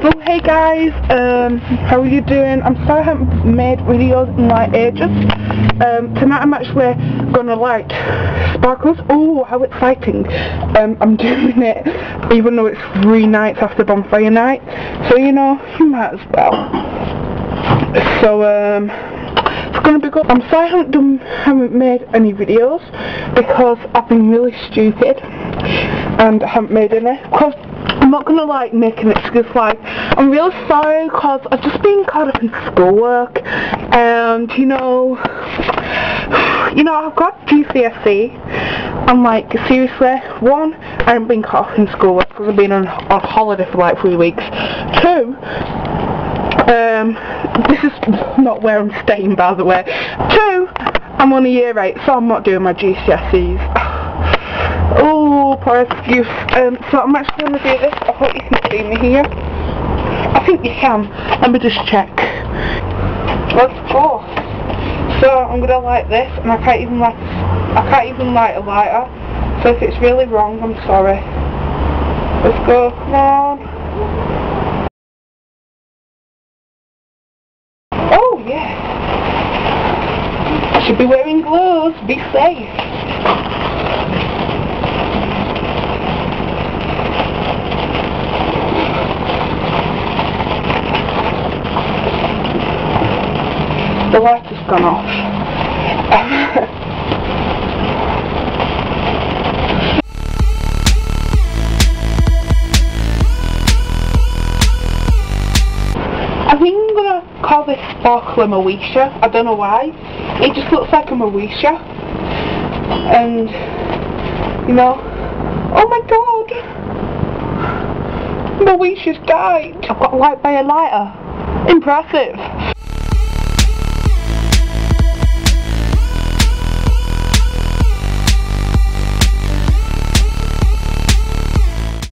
So hey guys, how are you doing? I'm sorry I haven't made videos in like ages. Tonight I'm actually gonna light sparkles. Oh, how exciting. I'm doing it even though it's 3 nights after Bonfire night, so you know, you might as well. So it's gonna be good. I'm sorry I haven't made any videos because I've been really stupid and I haven't made any. Cause I'm not gonna like make an excuse like I'm really sorry because I've just been caught up in schoolwork and you know I've got GCSE and like seriously, one, I haven't been caught up in schoolwork because I've been on holiday for like 3 weeks. Two, this is not where I'm staying by the way. Two, I'm on a year 8 so I'm not doing my GCSEs. Oh, poor excuse. So I'm actually going to do this. I hope you can see me here. I think you can. Let me just check. Let's go. So I'm going to light this, and I can't even light a lighter. So if it's really wrong, I'm sorry. Let's go. Come on. Oh yes. I should be wearing gloves. Be safe. The light has gone off. I think I'm gonna call this sparkle a Moesha. I don't know why. It just looks like a Moesha. And you know, oh my god, Moesha's died. I've got light by a lighter. Impressive.